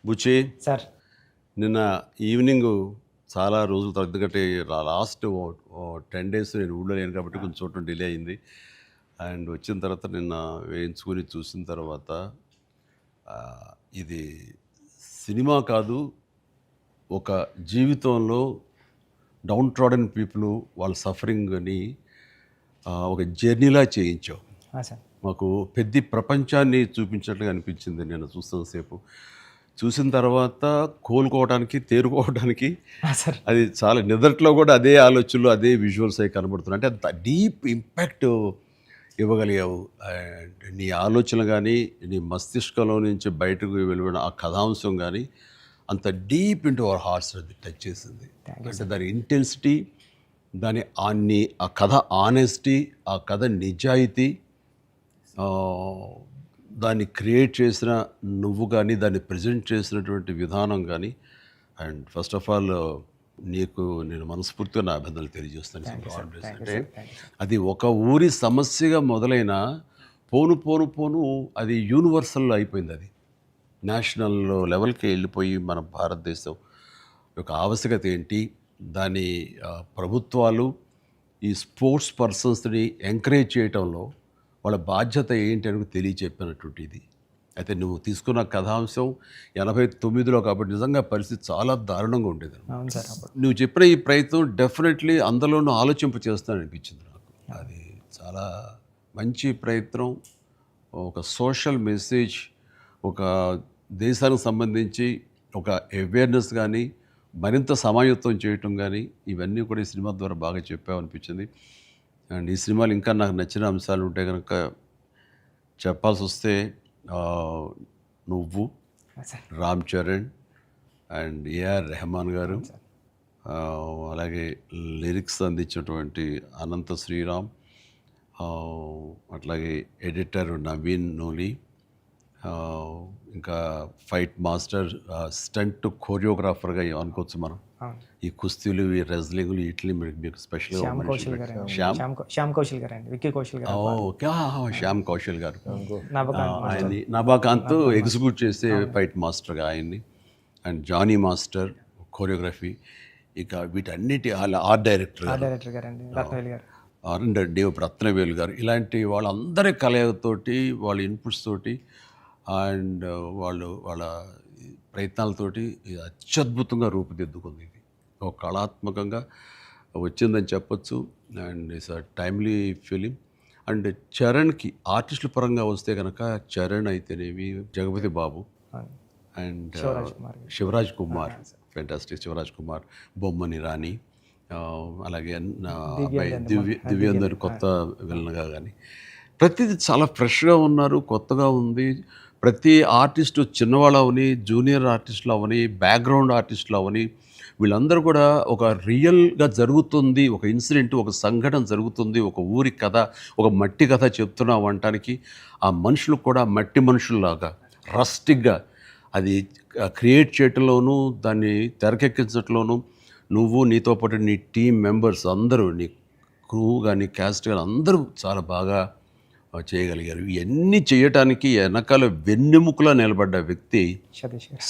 బుచ్చి sir. నిన్న evening చాలా రోజులు తగ్గట్టే లాస్ట్ 10 డేస్ నేను ఊళ్ళో లేను కాబట్టి కొంచెం చూడటం డిలే అయింది. అండ్ వచ్చిన తర్వాత నిన్న వేయించుకొని చూసిన తర్వాత ఇది సినిమా కాదు, ఒక జీవితంలో డౌన్ ట్రాడన్ పీపుల్ వాళ్ళ సఫరింగ్ని ఒక జర్నీలా చేయించావు. సార్. మాకు పెద్ద ప్రపంచాన్ని చూపించినట్లుగా అనిపించింది నేను చూస్తున్నసేపు. చూసిన తర్వాత కోలుకోవడానికి, తేరుకోవడానికి సార్. అది చాలా నిద్రలో కూడా అదే ఆలోచనలు, అదే విజువల్స్ అవి కనబడుతున్నాయి. అంటే అంత డీప్ ఇంపాక్ట్ ఇవ్వగలిగావు. అండ్ నీ ఆలోచన కానీ, నీ మస్తిష్కంలో నుంచి బయటకు వెలువడిన ఆ కథాంశం కానీ అంత డీప్ ఇంటూ అవర్ హార్ట్స్ అది టచ్ చేసింది. అంటే దాని ఇంటెన్సిటీ, ఆ కథ ఆనెస్టీ, ఆ కథ నిజాయితీ, దాన్ని క్రియేట్ చేసిన నువ్వు కానీ, దాన్ని ప్రజెంట్ చేసినటువంటి విధానం కానీ, అండ్ ఫస్ట్ ఆఫ్ ఆల్ నీకు నేను మనస్ఫూర్తిగా నా అభినందనలు తెలియజేస్తాను. అంటే అది ఒక ఊరి సమస్యగా మొదలైన పోను పోను పోను అది యూనివర్సల్ అయిపోయింది. అది నేషనల్ లెవెల్కి వెళ్ళిపోయి మన భారతదేశం యొక్క ఆవశ్యకత ఏంటి, దాని ప్రభుత్వాలు ఈ స్పోర్ట్స్ పర్సన్స్ని ఎంకరేజ్ చేయటంలో వాళ్ళ బాధ్యత ఏంటి అని తెలియచెప్పినటువంటి ఇది. అయితే నువ్వు తీసుకున్న కథాంశం 89లో కాబట్టి నిజంగా పరిస్థితి చాలా దారుణంగా ఉండేది. నువ్వు చెప్పిన ఈ ప్రయత్నం డెఫినెట్లీ అందరిలోనూ ఆలోచింప చేస్తాను అనిపించింది నాకు. అది చాలా మంచి ప్రయత్నం. ఒక సోషల్ మెసేజ్, ఒక దేశానికి సంబంధించి ఒక అవేర్నెస్ కానీ, మరింత సమాయత్తం చేయటం కానీ, ఇవన్నీ కూడా ఈ సినిమా ద్వారా బాగా చెప్పావు అనిపించింది. అండ్ ఈ సినిమాలు ఇంకా నాకు నచ్చిన అంశాలు ఉంటే కనుక చెప్పాల్సి వస్తే నువ్వు, రామ్ చరణ్ అండ్ ఏఆర్ రెహమాన్ గారు, అలాగే లిరిక్స్ అందించినటువంటి అనంత శ్రీరామ్, అట్లాగే ఎడిటర్ నవీన్ నూలి, ఇంకా ఫైట్ మాస్టర్, స్టంట్ కోరియోగ్రాఫర్గా అనుకోవచ్చు మనం. ఈ కుస్తీలు, ఈ రెజ్లింగ్లు వీటిని మీకు స్పెషల్గా శ్యామ్ కౌశల్ గారు ఆయన్ని, నభాకాంత్ ఎగ్జిక్యూట్ చేసే ఫైట్ మాస్టర్గా ఆయన్ని, అండ్ జానీ మాస్టర్ కోరియోగ్రఫీ, ఇక వీటన్నిటి ఆర్ట్ డైరెక్టర్ రత్నవేలు గారు, ఇలాంటి వాళ్ళందరి కలయికతోటి, వాళ్ళ ఇన్పుట్స్ తోటి అండ్ వాళ్ళ ప్రయత్నాలతోటి అత్యద్భుతంగా రూపుదిద్దుకుంది. ఇది ఒక కళాత్మకంగా వచ్చిందని చెప్పొచ్చు. And it's a timely film. And చరణ్కి ఆర్టిస్టుల పరంగా వస్తే కనుక చరణ్ అయితేనేమి, జగపతి బాబు అండ్ శివరాజ్ కుమార్, ఫెంటాస్టిక్ శివరాజ్ కుమార్, బొమ్మని రాణి, అలాగే అబ్బాయి దివ్యేందర్ కొత్త విలన్గా కానీ ప్రతిదీ చాలా ఫ్రెష్గా ఉన్నారు, కొత్తగా ఉంది. ప్రతి ఆర్టిస్టు చిన్నవాళ్ళు అవని, జూనియర్ ఆర్టిస్టులు అవని, బ్యాక్గ్రౌండ్ ఆర్టిస్టులు అవని, వీళ్ళందరూ కూడా ఒక రియల్గా జరుగుతుంది, ఒక ఇన్సిడెంట్, ఒక సంఘటన జరుగుతుంది, ఒక ఊరి కథ, ఒక మట్టి కథ చెప్తున్నాం అనటానికి ఆ మనుషులు కూడా మట్టి మనుషుల్లాగా రస్టిక్గా అది క్రియేట్ చేయటంలోనూ, దాన్ని తెరకెక్కించడంలోనూ నువ్వు, నీతో పాటు నీ టీం మెంబర్స్ అందరూ, నీ క్రూ కానీ, క్యాస్ట్ కానీ అందరూ చాలా బాగా చేయగలిగారు. ఇవన్నీ చేయటానికి వెనకాల వెన్నెముకలా నిలబడ్డ వ్యక్తి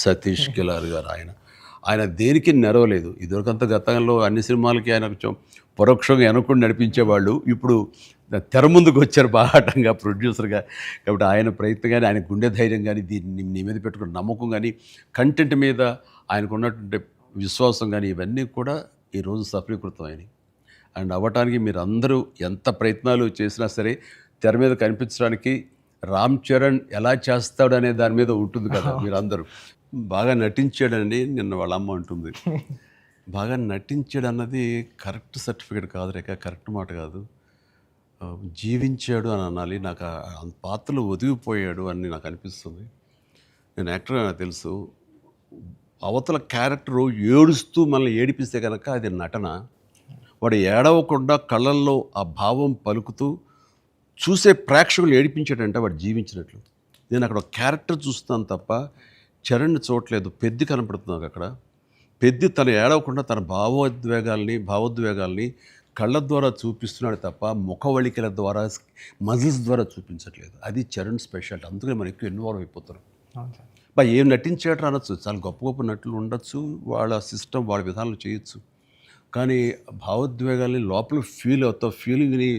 సతీష్ కిలార్ గారు. ఆయన దేనికి నెరవలేదు. ఇదివరకంత గతంలో అన్ని సినిమాలకి ఆయన కొంచెం పరోక్షంగా వెనకుండా నడిపించేవాళ్ళు. ఇప్పుడు తెర ముందుకు వచ్చారు బాహాటంగా ప్రొడ్యూసర్గా. కాబట్టి ఆయన ప్రయత్నం కానీ, ఆయన గుండె ధైర్యం కానీ, దీన్ని నీ మీద పెట్టుకున్న నమ్మకం కానీ, కంటెంట్ మీద ఆయనకు ఉన్నటువంటి విశ్వాసం కానీ, ఇవన్నీ కూడా ఈరోజు సఫలీకృతం అయినాయి. అండ్ అవ్వటానికి మీరు అందరూ ఎంత ప్రయత్నాలు చేసినా సరే తెర మీద కనిపించడానికి రామ్ చరణ్ ఎలా చేస్తాడు అనే దాని మీద ఉంటుంది కదా. మీరు అందరూ బాగా నటించాడండి. నిన్న వాళ్ళ అమ్మ అంటుంది బాగా నటించాడు అన్నది కరెక్ట్ సర్టిఫికేట్ కాదు రేఖ, కరెక్ట్ మాట కాదు. జీవించాడు అని అనాలి. నాకు పాత్రలో ఒదిగిపోయాడు అని నాకు అనిపిస్తుంది. నేను యాక్టర్ నాకు తెలుసు. అవతల క్యారెక్టరు ఏడుస్తూ మనల్ని ఏడిపిస్తే కనుక అది నటన. వాడు ఏడవకుండా కళ్ళల్లో ఆ భావం పలుకుతూ చూసే ప్రేక్షకులు ఏడిపించాడంటే వాడు జీవించినట్లు. నేను అక్కడ ఒక క్యారెక్టర్ చూస్తాను తప్ప చరణ్ని చూడలేదు. పెద్ది కనపడుతున్నాను అక్కడ. పెద్ది తను ఏడవకుండా తన భావోద్వేగాల్ని కళ్ళ ద్వారా చూపిస్తున్నాడు తప్ప ముఖవళికల ద్వారా, మజిల్స్ ద్వారా చూపించట్లేదు. అది చరణ్ స్పెషాలిటీ. అందుకని మనం ఎక్కువ ఇన్వాల్వ్ అయిపోతారు. ఏం నటించాడు అనొచ్చు, చాలా గొప్ప గొప్ప నటులు ఉండొచ్చు, వాళ్ళ సిస్టమ్ వాళ్ళ విధానాలు చేయొచ్చు. కానీ భావోద్వేగాల్ని లోపల ఫీల్ అవుతావు, ఫీలింగ్ని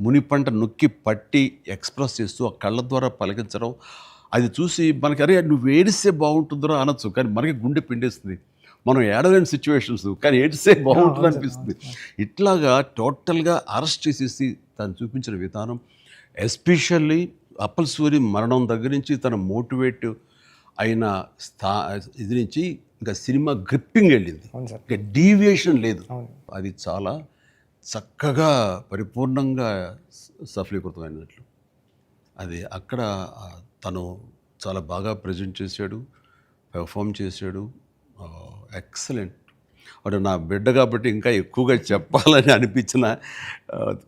మునిపంట నొక్కి పట్టి ఎక్స్ప్రెస్ చేస్తూ ఆ కళ్ళ ద్వారా పలికించడం, అది చూసి మనకి అరే నువ్వు ఏడిస్తే బాగుంటుందో అనొచ్చు, కానీ మనకి గుండె పిండేస్తుంది. మనం ఏడలేని సిచ్యువేషన్స్, కానీ ఏడిస్తే బాగుంటుంది అనిపిస్తుంది. ఇట్లాగా టోటల్గా అరెస్ట్ చేసేసి తను చూపించిన విధానం, ఎస్పెషల్లీ అప్పల్ సూరి మరణం దగ్గర నుంచి తన మోటివేట్ అయిన ఇది నుంచి ఇంకా సినిమా గ్రిప్పింగ్ వెళ్ళింది, ఇంకా డీవియేషన్ లేదు. అది చాలా చక్కగా పరిపూర్ణంగా సఫలీకృతమైనట్లు. అది అక్కడ తను చాలా బాగా ప్రజెంట్ చేశాడు, పెర్ఫామ్ చేశాడు. ఎక్సలెంట్. వాడు నా బిడ్డ కాబట్టి ఇంకా ఎక్కువగా చెప్పాలని అనిపించిన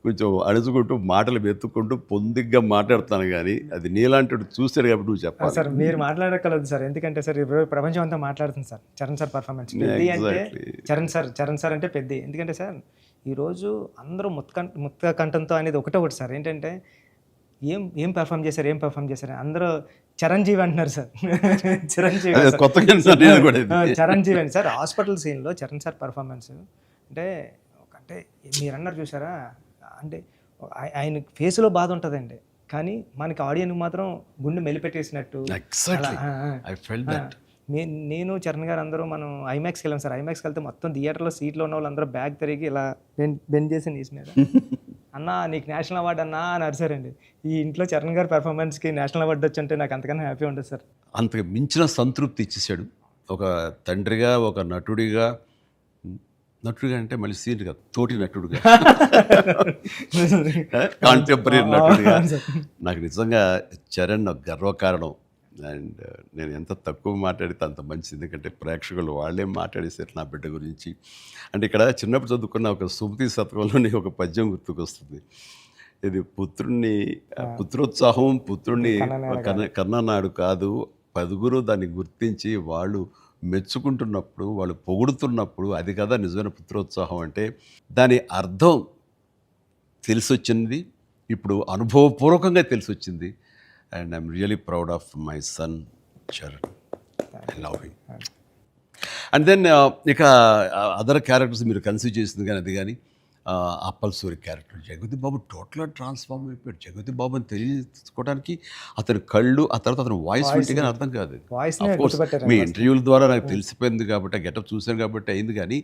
కొంచెం అడుచుకుంటూ మాటలు వెతుక్కుంటూ పొందిగ్గా మాట్లాడుతాను, కానీ అది నీలాంటి చూశాడు కాబట్టి నువ్వు చెప్పాలి సార్. మీరు మాట్లాడగలదు సార్, ఎందుకంటే సార్ ఇప్పుడు ప్రపంచం అంతా మాట్లాడుతుంది సార్ చరణ్ సార్ పర్ఫార్మెన్స్. పెద్ద అంటే చరణ్ సార్ అంటే పెద్ద. ఎందుకంటే సార్ ఈరోజు అందరూ ముక్త కంఠంతో అనేది ఒకటి సార్. ఏంటంటే ఏం పెర్ఫామ్ చేశారు అందరూ చిరంజీవి అంటున్నారు సార్. చిరంజీవి చిరంజీవి అండి సార్. హాస్పిటల్ సీన్లో చరణ్ సార్ పర్ఫార్మెన్స్ అంటే మీరు అన్నారు చూసారా, అంటే ఆయన ఫేస్లో బాధ ఉంటుందండి, కానీ మనకి ఆడియన్కి మాత్రం గుండె మెలిపెట్టేసినట్టు. నేను చరణ్ గారు అందరూ మనం ఐమాక్స్కి వెళ్ళాం సార్. ఐమాక్స్కి వెళ్తే మొత్తం థియేటర్లో సీట్లో ఉన్న వాళ్ళందరూ బ్యాగ్ తిరిగి ఇలా బెండ్ చేసి నీస్ మీద అన్నా నీకు నేషనల్ అవార్డు అన్నా అని అరిసారండి. ఈ ఇంట్లో చరణ్ గారి పెర్ఫార్మెన్స్కి నేషనల్ అవార్డు వచ్చంటే నాకు అంతకన్నా హ్యాపీ ఉంటుంది సార్. అంతకు మించిన సంతృప్తి ఇచ్చేసాడు. ఒక తండ్రిగా, ఒక నటుడిగా అంటే మళ్ళీ సీన్ కాదు, తోటి నటుడుగా, కాంటెంపరీ నటుడిగా నాకు నిజంగా చరణ్ గర్వకారణం. అండ్ నేను ఎంత తక్కువ మాట్లాడితే అంత మంచిది, ఎందుకంటే ప్రేక్షకులు వాళ్ళే మాట్లాడేసారు నా బిడ్డ గురించి. అంటే ఇక్కడ చిన్నప్పుడు చదువుకున్న ఒక సుమతి శతకంలోని ఒక పద్యం గుర్తుకొస్తుంది. ఇది పుత్రోత్సాహం పుత్రుణ్ణి కన్ననాడు కాదు, పదుగురు దాన్ని గుర్తించి వాళ్ళు మెచ్చుకుంటున్నప్పుడు, వాళ్ళు పొగుడుతున్నప్పుడు అది కదా నిజమైన పుత్రోత్సాహం. అంటే దాని అర్థం తెలిసొచ్చింది, ఇప్పుడు అనుభవపూర్వకంగా తెలిసొచ్చింది. And I'm really proud of my son, Charan. I love him. And then ఇక అదర్ క్యారెక్టర్స్ మీరు కన్సిడర్ చేసింది కానీ అది కానీ అప్పల్ సూరి క్యారెక్టర్ జగపతి బాబు టోటల్గా ట్రాన్స్ఫార్మ్ అయిపోయాడు. జగపతి బాబు అని తెలియకోవడానికి అతని కళ్ళు, ఆ తర్వాత అతని వాయిస్ వింటే కానీ అర్థం కాదు. మీ ఇంటర్వ్యూల ద్వారా నాకు తెలిసిపోయింది కాబట్టి, గెటప్ చూశాను కాబట్టి అయింది, కానీ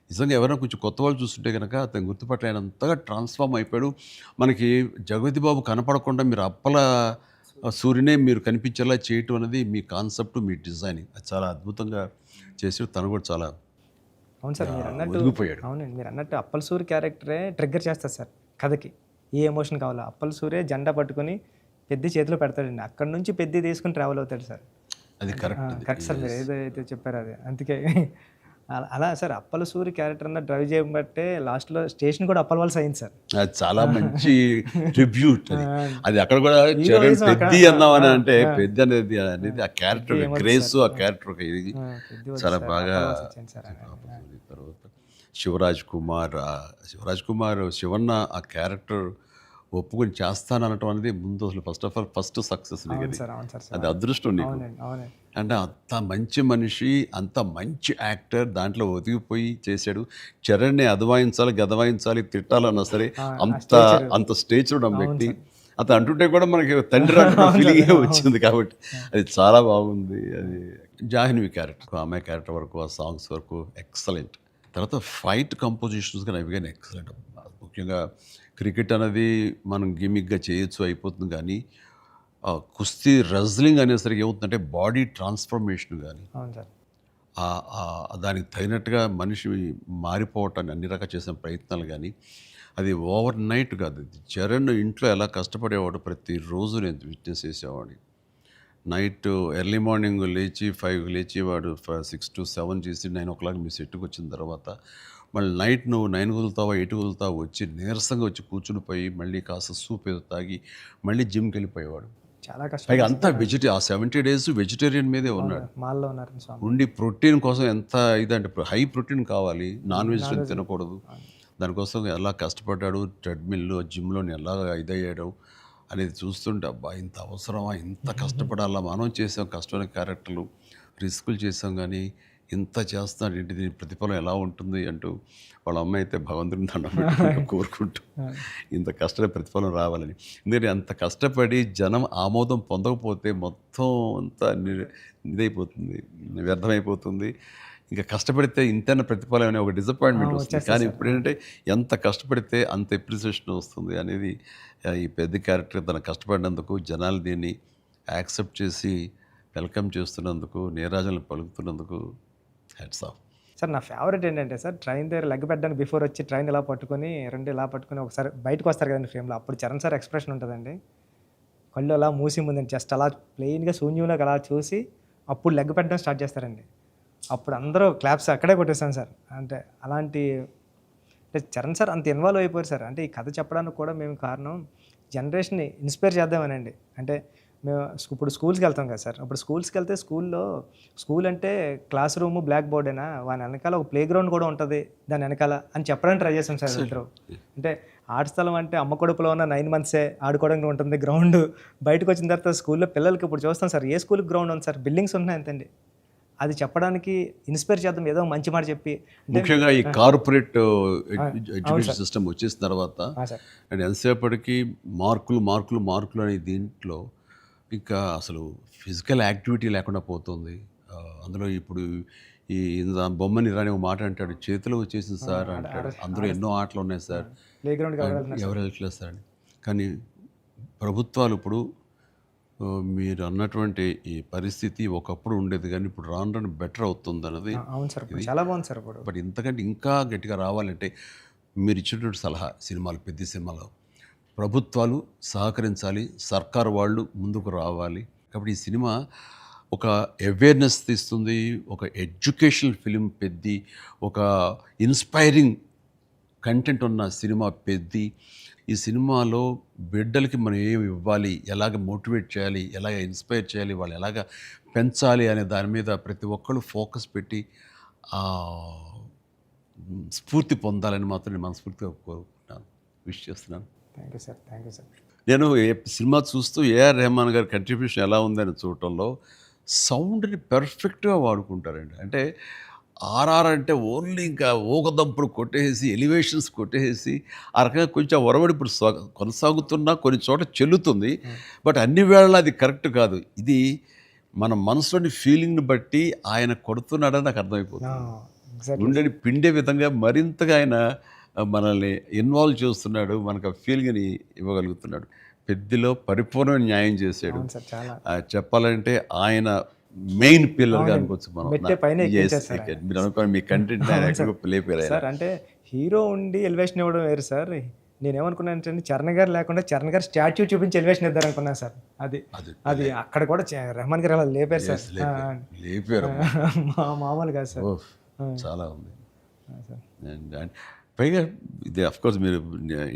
నిజంగా ఎవరైనా కొంచెం కొత్త వాళ్ళు చూస్తుంటే కనుక అతను గుర్తుపట్టలేనంతగా ట్రాన్స్ఫార్మ్ అయిపోయాడు. మనకి జగపతి బాబు కనపడకుండా మీరు అప్పల సూర్యునే మీరు కనిపించేలా చేయటం అనేది మీ కాన్సెప్ట్, మీ డిజైనింగ్, అది చాలా అద్భుతంగా చేసాడు. తను కూడా చాలా అవును సార్. మీరు అన్నట్టు అవునండి, మీరు అన్నట్టు అప్పల్ సూరి క్యారెక్టరే ట్రిగ్గర్ చేస్తారు సార్ కథకి. ఏ ఎమోషన్ కావాలో అప్పల్ సూరే జెండా పట్టుకొని పెద్ద చేతిలో పెడతాడండి, అక్కడ నుంచి పెద్ద తీసుకుని ట్రావెల్ అవుతాడు సార్. అది కరెక్ట్ సార్. మీరు ఏదైతే చెప్పారో అది అందుకే అలా సార్. అప్పల సూరి క్యారెక్టర్ అన్న డ్రైవ్ చేయబట్టే లాస్ట్లో స్టేషన్ కూడా అప్పల వాళ్ళ అయింది సార్. అది చాలా మంచి ట్రిబ్యూట్. అది అక్కడ కూడా పెద్ద అన్నామని అంటే పెద్ద అనేది ఆ క్యారెక్టర్ గ్రేస్, ఆ క్యారెక్టర్ ఇది చాలా బాగా. తర్వాత శివరాజ్ కుమార్ శివన్న ఆ క్యారెక్టర్ ఒప్పుకొని చేస్తాననటం అనేది ముందు అసలు ఫస్ట్ సక్సెస్ అది అదృష్టం నీకు. అంటే అంత మంచి మనిషి, అంత మంచి యాక్టర్, దాంట్లో ఒదిగిపోయి చేశాడు. చరణ్ని అదవాయించాలి, గదవాయించాలి, తిట్టాలన్నా సరే అంత స్టేజ్ ఉన్న వ్యక్తి. అతను అంటుంటే కూడా మనకి తండ్రి ఫీలింగే వచ్చింది కాబట్టి అది చాలా బాగుంది. అది జాహ్నవి క్యారెక్టర్, ఆమె క్యారెక్టర్ వరకు, ఆ సాంగ్స్ వరకు ఎక్సలెంట్. తర్వాత ఫైట్ కంపోజిషన్స్ కానీ అవి కానీ ఎక్సలెంట్. ముఖ్యంగా క్రికెట్ అనేది మనం గిమిక్గా చేయొచ్చు, అయిపోతుంది, కానీ కుస్తీ రెజ్లింగ్ అనేసరికి ఏమవుతుందంటే బాడీ ట్రాన్స్ఫర్మేషన్ కానీ దానికి తగినట్టుగా మనిషి మారిపోవటాన్ని అన్ని రకాల చేసిన ప్రయత్నాలు కానీ అది ఓవర్ నైట్ కాదు. అది చరణ్ ఇంట్లో ఎలా కష్టపడేవాడు, ప్రతిరోజు నేను విట్నెస్ చేసేవాడిని. నైట్ ఎర్లీ మార్నింగ్ లేచి 5 లేచి వాడు 6 to 7 చేసి 9 o'clock మీ సెట్కి వచ్చిన తర్వాత మళ్ళీ నైట్ నువ్వు 9 వదులుతావా 8 వదులుతావా వచ్చి నీరసంగా వచ్చి కూర్చుని పోయి మళ్ళీ కాస్త సూప్ ఏదో తాగి మళ్ళీ జిమ్కి వెళ్ళిపోయేవాడు. చాలా కష్టం. పైగా అంతా ఆ 70 days వెజిటేరియన్ మీదే ఉన్నాడు. ఉండి ప్రోటీన్ కోసం ఎంత ఇదంటే హై ప్రోటీన్ కావాలి, నాన్ వెజిటేరియన్ తినకూడదు. దానికోసం ఎలా కష్టపడ్డాడు, ట్రెడ్మిల్ జిమ్లో ఎలా ఇదయ్యాడు. అనేది చూస్తుంటే అబ్బా ఇంత అవసరమా, ఇంత కష్టపడాలా, మనం చేసాం కష్టమైన క్యారెక్టర్లు, రిస్కులు చేసాం, కానీ ఇంత చేస్తున్నాడు ఏంటి, దీని ప్రతిఫలం ఎలా ఉంటుంది అంటూ వాళ్ళ అమ్మ అయితే భగవంతుని దండం పెట్టుకుంటూ కోరుకుంటూ ఇంత కష్టమైన ప్రతిఫలం రావాలని. ఎందుకంటే అంత కష్టపడి జనం ఆమోదం పొందకపోతే మొత్తం అంతా ఇదైపోతుంది, వ్యర్థమైపోతుంది. ఇంకా కష్టపడితే ఇంతైనా ప్రతిఫలం అనే ఒక డిసప్పాయింట్మెంట్ వస్తుంది. కానీ ఇప్పుడు ఏంటంటే ఎంత కష్టపడితే అంత ఎప్రిసియేషన్ వస్తుంది అనేది ఈ పెద్ద క్యారెక్టర్ తన కష్టపడినందుకు, జనాలు దీన్ని యాక్సెప్ట్ చేసి వెల్కమ్ చేస్తున్నందుకు, నీరాజనలు పలుకుతున్నందుకు హ్యాట్స్ ఆఫ్. సార్ నా ఫేవరెట్ ఏంటంటే సార్, ట్రైన్ దగ్గర లెగ్ పెట్టడానికి బిఫోర్ వచ్చి ట్రైన్ ఇలా పట్టుకొని రెండు ఇలా పట్టుకొని ఒకసారి బయటకు వస్తారు కదండి ఫ్రేమ్లో, అప్పుడు చరణ్ సార్ ఎక్స్ప్రెషన్ ఉంటుందండి, కళ్ళు అలా మూసి ముందండి జస్ట్ అలా ప్లెయిన్గా శూన్యంలోకి అలా చూసి అప్పుడు లెగ్ పెట్టడం స్టార్ట్ చేస్తారండి. అప్పుడు అందరూ క్లాప్స్ అక్కడే కొట్టేస్తాను సార్. అంటే అలాంటి అంటే చరణ్ సార్ అంత ఇన్వాల్వ్ అయిపోయారు సార్. అంటే ఈ కథ చెప్పడానికి కూడా మేము కారణం జనరేషన్ని ఇన్స్పైర్ చేద్దామనండి. అంటే మేము ఇప్పుడు స్కూల్స్కి వెళ్తాం కదా సార్, అప్పుడు స్కూల్స్కి వెళ్తే స్కూల్ అంటే క్లాస్ రూమ్ బ్లాక్ బోర్డేనా, వాని వెనకాల ఒక ప్లే గ్రౌండ్ కూడా ఉంటుంది దాని వెనకాల అని చెప్పడానికి ట్రై చేస్తాం సార్ ఇద్దరు. అంటే ఆట స్థలం అంటే అమ్మ కడుపులో ఉన్న 9 months ఆడుకోవడానికి ఉంటుంది గ్రౌండ్. బయటకు వచ్చిన తర్వాత స్కూల్లో పిల్లలకి ఇప్పుడు చూస్తాం సార్, ఏ స్కూల్కి గ్రౌండ్ ఉంది సార్, బిల్డింగ్స్ ఉన్నాయి అంతండి. అది చెప్పడానికి ఇన్స్పైర్ చేద్దాం, ఏదో మంచి మాట చెప్పి. ముఖ్యంగా ఈ కార్పొరేట్ ఎడ్యుకేషన్ సిస్టమ్ వచ్చేసిన తర్వాత అండ్ ఎంతసేపటికి మార్కులు మార్కులు మార్కులు అనే దీంట్లో ఇంకా అసలు ఫిజికల్ యాక్టివిటీ లేకుండా పోతుంది. అందులో ఇప్పుడు ఈ బొమ్మని రాని ఒక మాట అంటాడు, చేతిలో వచ్చేసింది సార్ అంటాడు, అందులో ఎన్నో ఆటలు ఉన్నాయి సార్, ప్లే గ్రౌండ్ ఎవరు వెళ్ళట్లేదు సార్ అని. కానీ ప్రభుత్వాలు ఇప్పుడు మీరు అన్నటువంటి ఈ పరిస్థితి ఒకప్పుడు ఉండేది, కానీ ఇప్పుడు రాను రాను బెటర్ అవుతుంది అన్నది. అవును సార్, చాలా బాగుంది సార్. ఇప్పుడు బట్ ఇంతకంటే ఇంకా గట్టిగా రావాలంటే మీరు ఇచ్చినటువంటి సలహా, సినిమాలు పెద్ద సినిమాలు ప్రభుత్వాలు సహకరించాలి, సర్కారు వాళ్ళు ముందుకు రావాలి. కాబట్టి ఈ సినిమా ఒక అవేర్నెస్ తీస్తుంది, ఒక ఎడ్యుకేషనల్ ఫిలిం పెద్ది, ఒక ఇన్స్పైరింగ్ కంటెంట్ ఉన్న సినిమా పెద్ది. ఈ సినిమాలో బిడ్డలకి మనం ఏమి ఇవ్వాలి, ఎలాగ మోటివేట్ చేయాలి, ఎలాగ ఇన్స్పైర్ చేయాలి, వాళ్ళు ఎలాగ పెంచాలి అనే దాని మీద ప్రతి ఒక్కళ్ళు ఫోకస్ పెట్టి స్ఫూర్తి పొందాలని మాత్రం నేను మనస్ఫూర్తిగా కోరుకుంటున్నాను, విష్ చేస్తున్నాను. Thank you sir, thank you sir. నేను సినిమా చూస్తూ ఏఆర్ రెహమాన్ గారి కంట్రిబ్యూషన్ ఎలా ఉందని చూడటంలో సౌండ్ని పెర్ఫెక్ట్గా వాడుకుంటారండి. అంటే ఆర్ఆర్ అంటే ఓన్లీ ఇంకా ఊకదంపుడు కొట్టేసి ఎలివేషన్స్ కొట్టేసి ఆ రకంగా కొంచెం ఒరవడి ఇప్పుడు కొనసాగుతున్నా కొన్ని చోట చెల్లుతుంది. బట్ అన్ని వేళలా అది కరెక్ట్ కాదు. ఇది మన మనసులోని ఫీలింగ్ని బట్టి ఆయన కొడుతున్నాడని నాకు అర్థమైపోతుంది. గుండెని పిండే విధంగా మరింతగా ఆయన మనల్ని ఇన్వాల్వ్ చేస్తున్నాడు, మనకు ఆ ఫీలింగ్ని ఇవ్వగలుగుతున్నాడు. పెద్దలో పరిపూర్ణమైన న్యాయం చేశాడు. చెప్పాలంటే ఆయన మెయిన్ పిల్లర్గా అనుకోవచ్చు మనం. మీరు అనుకోండి మీ కంటెంట్ సార్. అంటే హీరో ఉండి ఎలివేషన్ ఇవ్వడం వేరు సార్. నేనేమనుకున్నాను, చరణ్ గారు లేకుండా చరణ్ గారు స్టాచ్యూ చూపించి ఎలివేషన్ ఇద్దారు అనుకున్నాను సార్. అది అక్కడ కూడా రెహమాన్ గారు అలా లేపారు సార్, లేపారు మామూలు కాదు సార్, చాలా ఉంది. పైగా ఇది అఫ్కోర్స్ మీరు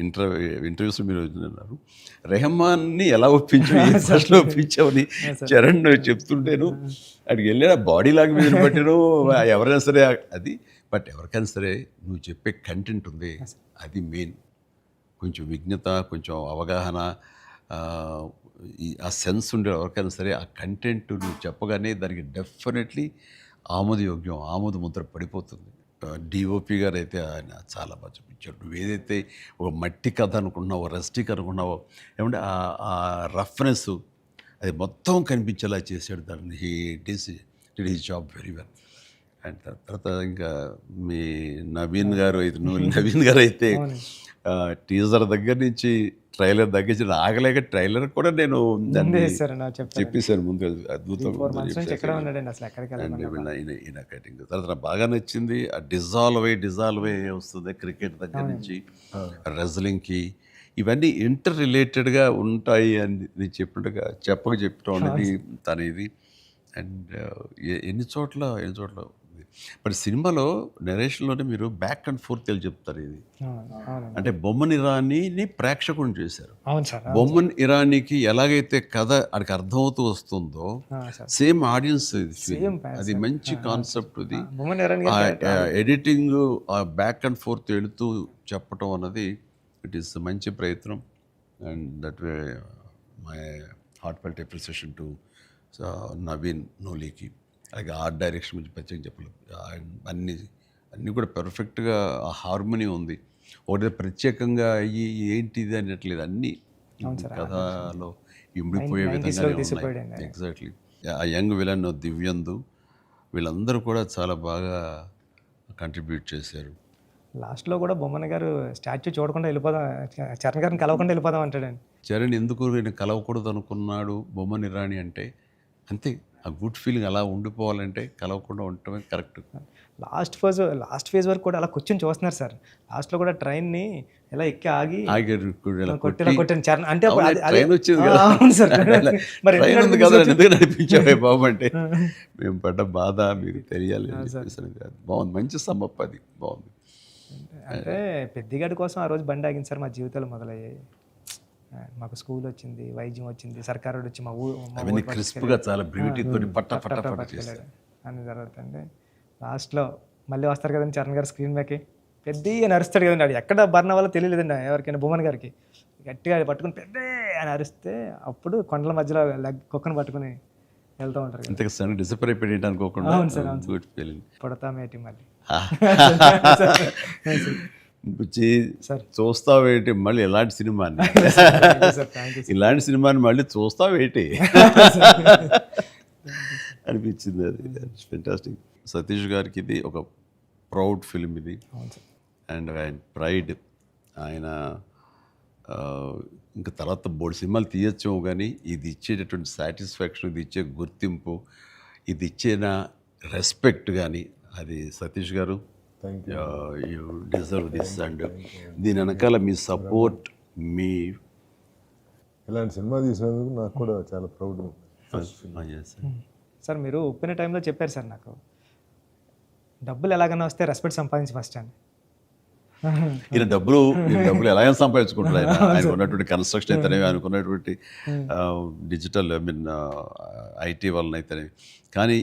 ఇంటర్వ్యూస్లో మీరు అన్నారు రెహమాన్ని ఎలా ఒప్పించావని చరణ్ చెప్తుంటేను అడిగి వెళ్ళాడు, బాడీ లాంగ్వేజ్ బట్టిను ఎవరైనా సరే అది. బట్ ఎవరికైనా సరే నువ్వు చెప్పే కంటెంట్ ఉంది, అది మెయిన్. కొంచెం విజ్ఞత, కొంచెం అవగాహన, ఆ సెన్స్ ఉండే ఎవరికైనా సరే ఆ కంటెంట్ నువ్వు చెప్పగానే దానికి డెఫినెట్లీ ఆమోదయోగ్యం, ఆమోద ముద్ర పడిపోతుంది. డిఓపి గారు అయితే ఆయన చాలా బాగా చూపించాడు. నువ్వు ఏదైతే ఒక మట్టి కథ అనుకుంటున్నావో, రస్టిక్ అనుకున్నావో, ఏమంటే ఆ రఫ్నెస్ అది మొత్తం కనిపించేలా చేశాడు. దాన్ని did his job very well. And తర్వాత ఇంకా మీ నవీన్ గారు అయితే టీజర్ దగ్గర నుంచి ట్రైలర్ దగ్గర నుంచి ఆగలేక ట్రైలర్ కూడా నేను చెప్పేశాను ముందు, అద్భుతంగా ఈయన కటింగ్. తర్వాత నాకు బాగా నచ్చింది ఆ డిజాల్వ్ అయ్యి వస్తుంది క్రికెట్ దగ్గర నుంచి రెజ్లింగ్కి, ఇవన్నీ ఇంటర్ రిలేటెడ్గా ఉంటాయి అని చెప్పినట్టుగా చెప్పడం అనేది తన ఇది. అండ్ ఎన్ని చోట్ల బట్ సినిమాలో నెరేషన్లోనే మీరు బ్యాక్ అండ్ ఫోర్త్ చెప్తారు. ఇది అంటే బొమ్మన్ ఇరానీని ప్రేక్షకుని చేశారు. బొమ్మన్ ఇరానీకి ఎలాగైతే కథ అక్కడికి అర్థమవుతూ వస్తుందో సేమ్ ఆడియన్స్ అది మంచి కాన్సెప్ట్. ఇది ఎడిటింగ్ బ్యాక్ అండ్ ఫోర్త్ వెళుతూ చెప్పటం అన్నది ఇట్ ఈస్ మంచి ప్రయత్నం. And that way my heartfelt appreciation to Naveen నోలీకి. అలాగే ఆర్ట్ డైరెక్షన్ గురించి ప్రత్యేకంగా చెప్పలేదు. అన్నీ కూడా పెర్ఫెక్ట్గా ఆ హార్మోనీ ఉంది. ఒకటి ప్రత్యేకంగా అయ్యి ఏంటిది అనట్లేదు, అన్నీ కథలో ఇమిడిపోయే విధంగానే ఉన్నాయి. ఎగ్జాక్ట్లీ. ఆ యంగ్ విలన్ దివ్యందు వీళ్ళందరూ కూడా చాలా బాగా కంట్రిబ్యూట్ చేశారు. లాస్ట్లో కూడా బొమ్మన గారు స్టాచ్యూ చూడకుండా వెళ్ళిపోదాం, చరణ్ గారిని కలవకుండా వెళ్ళిపోదాం అంటాడండి. చరణ్ ఎందుకు నేను కలవకూడదు అనుకున్నాడు బొమ్మని రాణి అంటే అంతే. ఆ గుడ్ ఫీలింగ్ అలా ఉండిపోవాలంటే కలవకుండా ఉండటమే కరెక్ట్. లాస్ట్ ఫేజ్ వరకు కూడా అలా కూర్చొని చూస్తున్నారు సార్. లాస్ట్లో కూడా ట్రైన్ని ఎలా ఎక్కి ఆగి కొట్టాను చరణ్ అంటే ట్రైన్ వచ్చింది కదా, అవును సార్. మరి ట్రైన్ ఉంది కదా ఎందుకు నడిపించావే బాబు అంటే మేము పడ్డ బాధ మీకు తెలియాలి అని చెప్పేసి కాదు. బాగుంది, మంచి సమ్మప్, అది బాగుంది. అంటే పెద్దిగాడి కోసం ఆ రోజు బండి ఆగింది సార్. మా జీవితాలు మొదలయ్యాయి. మాకు స్కూల్ వచ్చింది, వైద్యం వచ్చింది, సర్కారు వచ్చి మా ఊరు క్రిస్ప్గా చాలా బ్యూటీతో పట్ట చేశారు అని జరుగుతుంది. లాస్ట్లో మళ్ళీ వస్తారు కదండి చరణ్ గారు స్క్రీన్ బ్యాక్కి, పెద్ద నరుస్తాడు కదండి. అది ఎక్కడ బర్ణ వల్ల తెలియలేదండి ఎవరికైనా. బొమ్మన్ గారికి గట్టిగా పట్టుకుని పెద్ద అని అరిస్తే అప్పుడు కొండల మధ్యలో కుక్కను పట్టుకుని వెళ్తూ ఉంటారు. ఇంతకు డిసప్పాయింట్ అయిపోయింది అనుకోకుండా. అవును సార్, గుడ్ ఫీలింగ్. పుడతామేటి మళ్ళీ చూస్తావేటి మళ్ళీ ఇలాంటి సినిమాని ఇలాంటి సినిమాని మళ్ళీ చూస్తావేటి అనిపించింది. అది ఫెంటాస్టిక్. సతీష్ గారికి ఇది ఒక ప్రౌడ్ ఫిలిం ఇది. అండ్ ఆయన ప్రైడ్. ఆయన ఇంకా తర్వాత బోర్డు సినిమాలు తీయచ్చేమో కానీ ఇది ఇచ్చేటటువంటి సాటిస్ఫాక్షన్, ఇది ఇచ్చే గుర్తింపు, ఇది ఇచ్చిన రెస్పెక్ట్ కానీ అది సతీష్ గారు యూ డిజర్వ్ దిస్. అండ్ దీని వెనకాల మీ సపోర్ట్, మీ ఇలాంటి సినిమా తీసినందుకు నాకు కూడా చాలా ప్రౌడ్. సార్ మీరు ఒప్పిన టైంలో చెప్పారు సార్ నాకు, డబ్బులు ఎలాగైనా వస్తే రెస్పెక్ట్ సంపాదించి ఫస్ట్ అని. ఈయన డబ్బులు ఎలాగైనా సంపాదించుకుంటారు. ఆయన ఉన్నటువంటి కన్స్ట్రక్షన్ అయితేనేవి, అనుకున్నటువంటి డిజిటల్ ఐటీ వలన అయితేనేవి. కానీ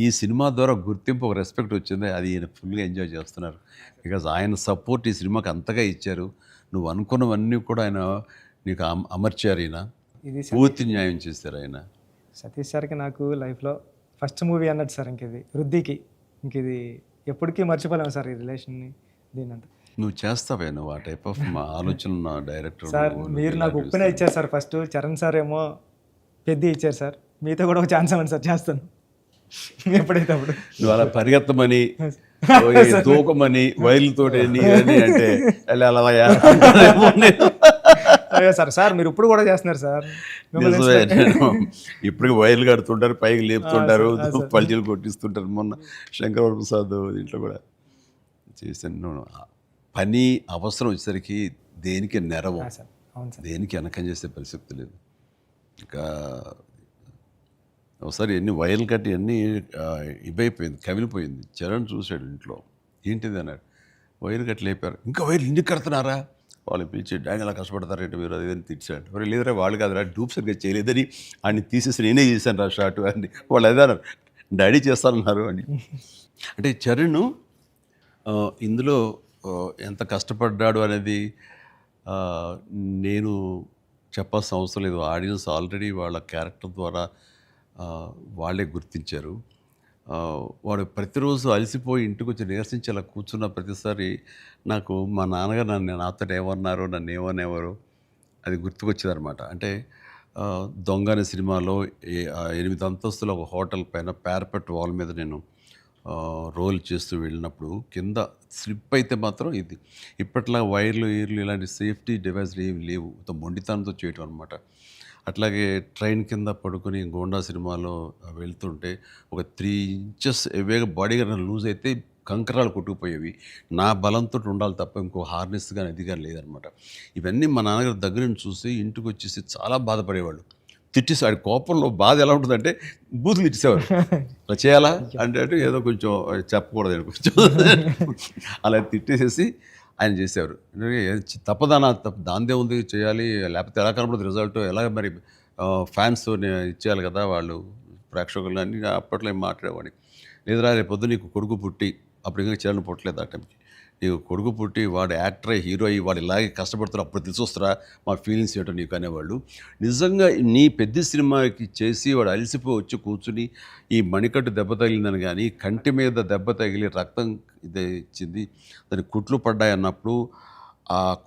ఈ సినిమా ద్వారా గుర్తింపు, ఒక రెస్పెక్ట్ వచ్చింది. అది ఈయన ఫుల్గా ఎంజాయ్ చేస్తున్నారు. బికాజ్ ఆయన సపోర్ట్ ఈ సినిమాకి అంతగా ఇచ్చారు. నువ్వు అనుకున్నవన్నీ కూడా ఆయన నీకు అమర్చారు. ఈయన పూర్తి న్యాయం చేశారు ఆయన. సతీష్ సార్కి నాకు లైఫ్లో ఫస్ట్ మూవీ అన్నట్టు సార్. ఇంక రుద్దికి ఇది ఎప్పటికీ మర్చిపోలేము సార్, ఈ రిలేషన్ని. దీనంతా నువ్వు చేస్తావే, నువ్వు ఆ టైప్ ఆఫ్ ఆలోచన డైరెక్టర్ సార్. మీరు నాకు ఉప్పిన ఇచ్చారు సార్ ఫస్ట్, చరణ్ సార్ ఏమో పెద్ద ఇచ్చారు సార్. మీతో కూడా ఒక ఛాన్స్ అవ్వండి సార్, చేస్తాను ఎప్పుడైతే అప్పుడు. నువ్వు అలా పరిగెత్తమని, దూకమని, వైర్లతోటి అంటే సార్. సార్ మీరు ఇప్పుడు కూడా చేస్తున్నారు సార్. ఇప్పటికి వైర్లు కడుతుంటారు, పైకి లేపుతుంటారు, పల్చీలు కొట్టిస్తుంటారు. మొన్న శంకర్ ప్రసాద్ దీంట్లో కూడా చేశాను. పని అవసరం వచ్చేసరికి దేనికి నెరవం, దేనికి వెనకం చేసే పరిస్థితి లేదు. ఇంకా ఒకసారి ఎన్ని వైర్లు కట్టి అన్నీ ఇవైపోయింది, కవిలిపోయింది. చరణ్ చూశాడు ఇంట్లో, ఏంటిది అన్నాడు. వైర్లు కట్టి లేపారు. ఇంకా వైర్లు ఇంటికి కడుతున్నారా? వాళ్ళు పిలిచి డాడీ అలా కష్టపడతారంటే మీరు అదేదని తిట్టాడు. మరి లేదురా వాళ్ళు కాదురా, డూప్ సరిగ్గా చేయలేదని ఆయన తీసేసి నేనే చేశాను రా షార్ట్ అని. వాళ్ళు అదే అన్నారు, డాడీ చేస్తారన్నారు అని. అంటే చరణ్ ఇందులో ఎంత కష్టపడ్డాడు అనేది నేను చెప్పాల్సిన అవసరం లేదు. ఆడియన్స్ ఆల్రెడీ వాళ్ళ క్యారెక్టర్ ద్వారా వాళ్ళే గుర్తించారు. వాడు ప్రతిరోజు అలసిపోయి ఇంటికి వచ్చి నీరసించి అలా కూర్చున్న ప్రతిసారి నాకు మా నాన్నగారు నాతో ఏమన్నారో, నన్ను ఏమనేవారో అది గుర్తుకొచ్చేదనమాట. అంటే దొంగ అనే సినిమాలో 8 అంతస్తుల ఒక హోటల్ పైన పారపెట్ వాల్ మీద నేను రోల్ చేస్తూ వెళ్ళినప్పుడు కింద స్లిప్ అయితే మాత్రం ఇది ఇప్పట్లా వైర్లు ఇలాంటి సేఫ్టీ డివైస్లు ఏమి లేవు. మొండితనంతో చేయటం అనమాట. అట్లాగే ట్రైన్ కింద పడుకొని గోండా సినిమాలో వెళ్తుంటే ఒక 3 ఇంచెస్ ఎవేగా బాడీ కానీ లూజ్ అయితే కంకరాలు కొట్టుకుపోయేవి. నా బలంతో ఉండాలి తప్ప ఇంకో హార్నెస్ కానీ అది కానీ లేదనమాట. ఇవన్నీ మా నాన్నగారి దగ్గర నుంచి చూసి ఇంటికి వచ్చేసి చాలా బాధపడేవాళ్ళు. తిట్టేసాడు. కోపంలో బాధ ఎలా ఉంటుందంటే బూతులు ఇచ్చేసేవారు. అలా చేయాలా అంటే ఏదో కొంచెం చెప్పకూడదు కొంచెం అలా తిట్టేసేసి ఆయన చేసేవారు. తప్పదనా దాందే ఉంది చేయాలి, లేకపోతే ఎలా కనపడదు రిజల్ట్, ఎలా మరి ఫ్యాన్స్ ఇచ్చేయాలి కదా వాళ్ళు ప్రేక్షకులు అన్నీ అప్పట్లో ఏం మాట్లాడేవాడిని. లేదురా రేపు పొద్దు నీకు కొడుకు పుట్టి, అప్పుడు ఇంకా చరణ్ పుట్టలేదు ఆ టైంకి, నీకు కొడుకు పుట్టి వాడు యాక్టర్ అయ్యి హీరో అయ్యి వాడు ఇలాగే కష్టపడుతారు అప్పుడు తెలిసి వస్తారా మా ఫీలింగ్స్ ఏంటో నీకు అనేవాళ్ళు. నిజంగా నీ పెద్ద సినిమాకి చేసి వాడు అలసిపోయి వచ్చి కూర్చుని ఈ మణికట్టు దెబ్బ తగిలిందని కానీ కంటి మీద దెబ్బ తగిలి రక్తం ఇదే ఇచ్చింది దాని కుట్లు పడ్డాయి అన్నప్పుడు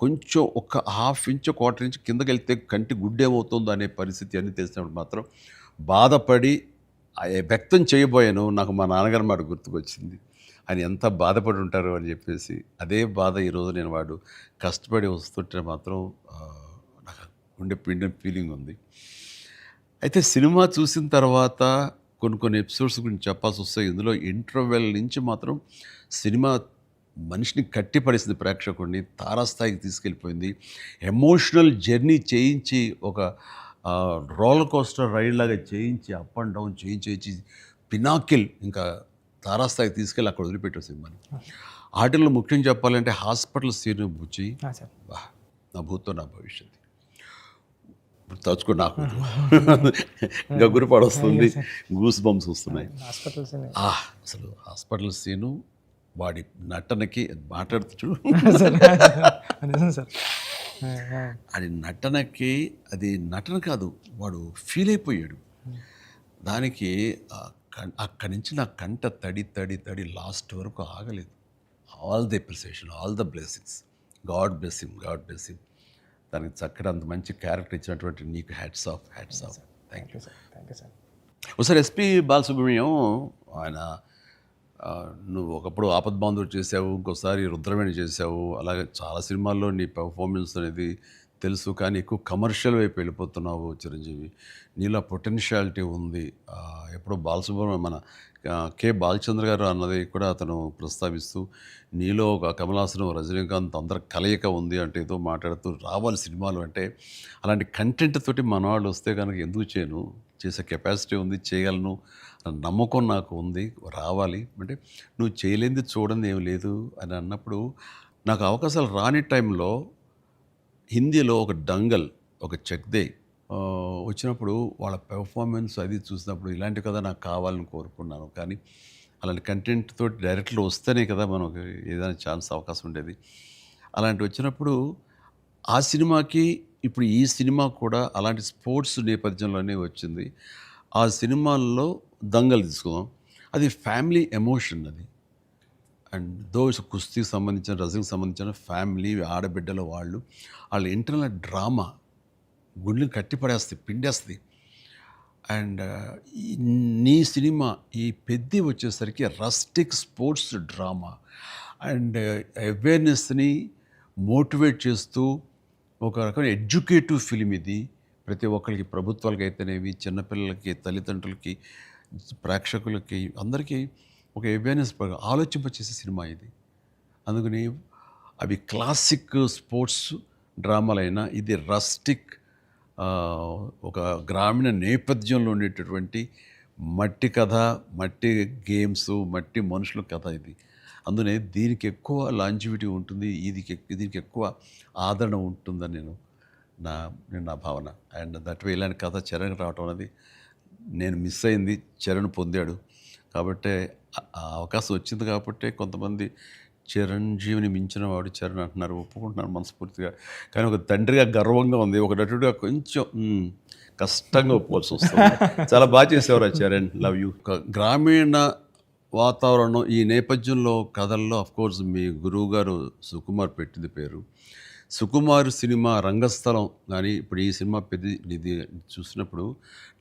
కొంచెం ఒక హాఫ్ ఇంచ్ క్వార్టర్ ఇంచ్ కిందకి వెళ్తే కంటి గుడ్డేమవుతుందో అనే పరిస్థితి అన్నీ తెలిసినప్పుడు మాత్రం బాధపడి వ్యక్తం చేయబోయాను. నాకు మా నాన్నగారు మాట గుర్తుకొచ్చింది. ఆయన ఎంత బాధపడి ఉంటారు అని చెప్పేసి అదే బాధ ఈరోజు నేను వాడు కష్టపడి వస్తుంటే మాత్రం నాకు ఉండే పిండి ఫీలింగ్ ఉంది. అయితే సినిమా చూసిన తర్వాత కొన్ని ఎపిసోడ్స్ గురించి చెప్పాల్సి వస్తాయి. ఇందులో ఇంటర్వెల్ నుంచి మాత్రం సినిమా మనిషిని కట్టిపడేసింది, ప్రేక్షకుడిని తారాస్థాయికి తీసుకెళ్ళిపోయింది. ఎమోషనల్ జర్నీ చేయించి ఒక రోలర్ కోస్టర్ రైడ్ లాగా చేయించి అప్ అండ్ డౌన్ చేయించి పినాకిల్ ఇంకా తారాస్థాయికి తీసుకెళ్ళి అక్కడ వదిలిపెట్టారు సినిమాని. ఆటల్లో ముఖ్యం చెప్పాలంటే హాస్పిటల్ సీన్ బుచ్చి బా నా భూతో నా భవిష్యత్తు ఇప్పుడు తలుచుకో నాకు ఇంకా గురిపాడు వస్తుంది, గూస్ బంప్స్ వస్తున్నాయి. అసలు హాస్పిటల్ సీను వాడి నటనకి మాట్లాడుతూ చూడు అది నటనకి, అది నటన కాదు వాడు ఫీల్ అయిపోయాడు దానికి. అక్కడి నుంచి నా కంట తడి తడి తడి లాస్ట్ వరకు ఆగలేదు. All the appreciation, all the blessings, God bless him, God bless him. దానికి చక్కటి అంత మంచి క్యారెక్టర్ ఇచ్చినటువంటి నీకు hats off, hats off. Thank you sir. ఒకసారి ఎస్పి బాలసుబ్రహ్మణ్యం ఆయన నువ్వు ఒకప్పుడు ఆపద్బాంధవుడు చేసావు, ఇంకోసారి రుద్రవేణి చేసావు, అలాగే చాలా సినిమాల్లో నీ పెర్ఫార్మెన్స్ అనేది తెలుసు. కానీ ఎక్కువ కమర్షియల్ వైపు వెళ్ళిపోతున్నావు చిరంజీవి. నీలో పొటెన్షియాలిటీ ఉంది. ఎప్పుడో బాలసుబ్రహ్మణ్యం మన కె బాలచంద్ర గారు అన్నది కూడా అతను ప్రస్తావిస్తూ నీలో ఒక కమలాసనం రజనీకాంత్ అందరి కలయిక ఉంది అంటే ఏదో మాట్లాడుతూ రావాలి సినిమాలు అంటే. అలాంటి కంటెంట్ తోటి మన వాళ్ళు వస్తే కనుక ఎందుకు చేయను, చేసే కెపాసిటీ ఉంది, చేయగలను నమ్మకం నాకు ఉంది, రావాలి అంటే నువ్వు చేయలేనిది చూడండి ఏమి లేదు అని అన్నప్పుడు నాకు అవకాశాలు రాని టైంలో హిందీలో ఒక డంగల్, ఒక చెక్దే వచ్చినప్పుడు వాళ్ళ పెర్ఫార్మెన్స్ అది చూసినప్పుడు ఇలాంటి కదా నాకు కావాలని కోరుకున్నాను. కానీ అలాంటి కంటెంట్ తోటి డైరెక్ట్లో వస్తేనే కదా మనకు ఏదైనా ఛాన్స్ అవకాశం ఉండేది. అలాంటి వచ్చినప్పుడు ఆ సినిమాకి ఇప్పుడు ఈ సినిమా కూడా అలాంటి స్పోర్ట్స్ నేపథ్యంలోనే వచ్చింది. ఆ సినిమాల్లో దంగల్ తీసుకుందాం, అది ఫ్యామిలీ ఎమోషన్ అది. అండ్ దోస్ కుస్తీకి సంబంధించిన, రజనీకి సంబంధించిన ఫ్యామిలీ ఆడబిడ్డల వాళ్ళ ఇంటర్నల్ డ్రామా గుండెని కట్టిపడేస్తుంది, పిండేస్తుంది. అండ్ నీ సినిమా ఈ పెద్ద వచ్చేసరికి రస్టిక్ స్పోర్ట్స్ డ్రామా అండ్ అవేర్నెస్ని మోటివేట్ చేస్తూ ఒక రకమైన ఎడ్యుకేటివ్ ఫిలిం ఇది. ప్రతి ఒక్కరికి, ప్రభుత్వాలకి అయితేనేవి, చిన్నపిల్లలకి, తల్లిదండ్రులకి, ప్రేక్షకులకి అందరికీ ఒక అవేర్నెస్ ఆలోచింపచేసే సినిమా ఇది. అందుకని అవి క్లాసిక్ స్పోర్ట్స్ డ్రామాలైనా ఇది రస్టిక్ ఒక గ్రామీణ నేపథ్యంలో ఉండేటటువంటి మట్టి కథ, మట్టి గేమ్స్, మట్టి మనుషుల కథ ఇది. అందునే దీనికి ఎక్కువ లాంజివిటీ ఉంటుంది, దీనికి ఎక్కువ ఆదరణ ఉంటుందని నా భావన. అండ్ దట్ వే ఇలాంటి కథ చరణ్ రావటం అనేది నేను మిస్ అయింది, చరణ్ పొందాడు. కాబట్టి ఆ అవకాశం వచ్చింది కాబట్టి కొంతమంది చిరంజీవిని మించిన వాడు చరణ్ అంటున్నారు, ఒప్పుకుంటున్నారు మనస్ఫూర్తిగా. కానీ ఒక తండ్రిగా గర్వంగా ఉంది, ఒక నటుడిగా కొంచెం కష్టంగా ఒప్పుకోవాల్సి వస్తుంది. చాలా బాగా చేసేవారు చరణ్, లవ్ యూ. గ్రామీణ వాతావరణం ఈ నేపథ్యంలో కథల్లో అఫ్కోర్స్ మీ గురువు గారు సుకుమార్ పెట్టింది పేరు. సుకుమార్ సినిమా రంగస్థలం కానీ ఇప్పుడు ఈ సినిమా ఇది చూసినప్పుడు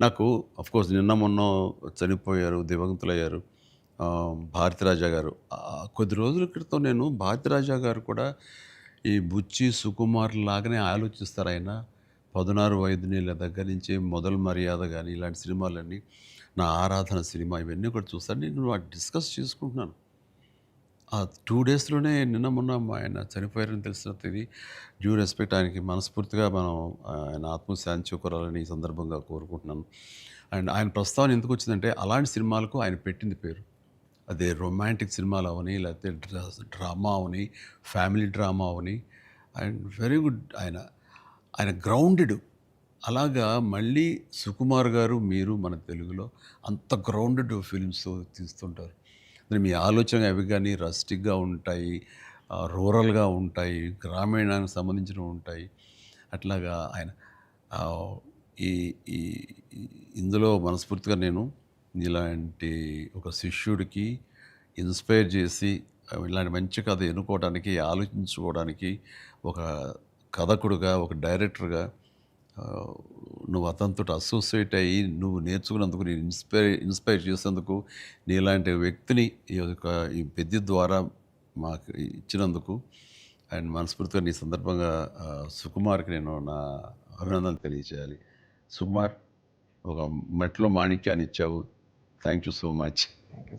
నాకు అఫ్కోర్స్ నిన్న మొన్న చనిపోయారు, దివంగతులయ్యారు భారతిరాజా గారు. కొద్ది రోజుల క్రితం నేను భారతిరాజా గారు కూడా ఈ బుచ్చి సుకుమార్ లాగానే ఆలోచిస్తారు. ఆయన 16 వైద్యుల దగ్గర నుంచి మొదలు మర్యాద కానీ ఇలాంటి సినిమాలన్నీ, నా ఆరాధన సినిమా ఇవన్నీ కూడా చూస్తాను. నేను డిస్కస్ చేసుకుంటున్నాను. ఆ 2 డేస్లోనే నిన్న మొన్న ఆయన చనిపోయారని తెలిసిన ఇది డ్యూ రెస్పెక్ట్ ఆయనకి మనస్ఫూర్తిగా మనం ఆయన ఆత్మశాంతి చేకూరాలని ఈ సందర్భంగా కోరుకుంటున్నాను. అండ్ ఆయన ప్రస్తావన ఎందుకు వచ్చిందంటే అలాంటి సినిమాలకు ఆయన పెట్టింది పేరు. అదే రొమాంటిక్ సినిమాలు అవని, లేకపోతే drama Avani, family drama Avani. And very good, ఆయన గ్రౌండెడ్. అలాగా మళ్ళీ సుకుమార్ గారు మీరు మన తెలుగులో అంత గ్రౌండెడ్ ఫిల్మ్స్ తీస్తుంటారు. మీ ఆలోచన అవి కానీ రస్టిక్గా ఉంటాయి, రూరల్గా ఉంటాయి, గ్రామీణానికి సంబంధించినవి ఉంటాయి. అట్లాగా ఆయన ఆ, ఈ ఈ ఇందులో మనస్ఫూర్తిగా నేను ఇలాంటి ఒక శిష్యుడికి ఇన్స్పైర్ చేసి ఇలాంటి మంచి కథ ఎన్నుకోవడానికి, ఆలోచించుకోవడానికి ఒక కథకుడుగా, ఒక డైరెక్టర్గా ఆ, నువ్వు అతనితో అసోసియేట్ అయ్యి నువ్వు నేర్చుకున్నందుకు, నేను ఇన్స్పైర్ చేసేందుకు, నీలాంటి వ్యక్తిని ఈ పెద్ద ద్వారా మాకు ఇచ్చినందుకు అండ్ మనస్ఫూర్తిగా నీ సందర్భంగా సుకుమార్కి నేను నా అభినందనలు తెలియజేయాలి. సుకుమార్, ఒక మెట్లో మాణిక్యాన్ని ఇచ్చావు. Thank you so much. Thank you.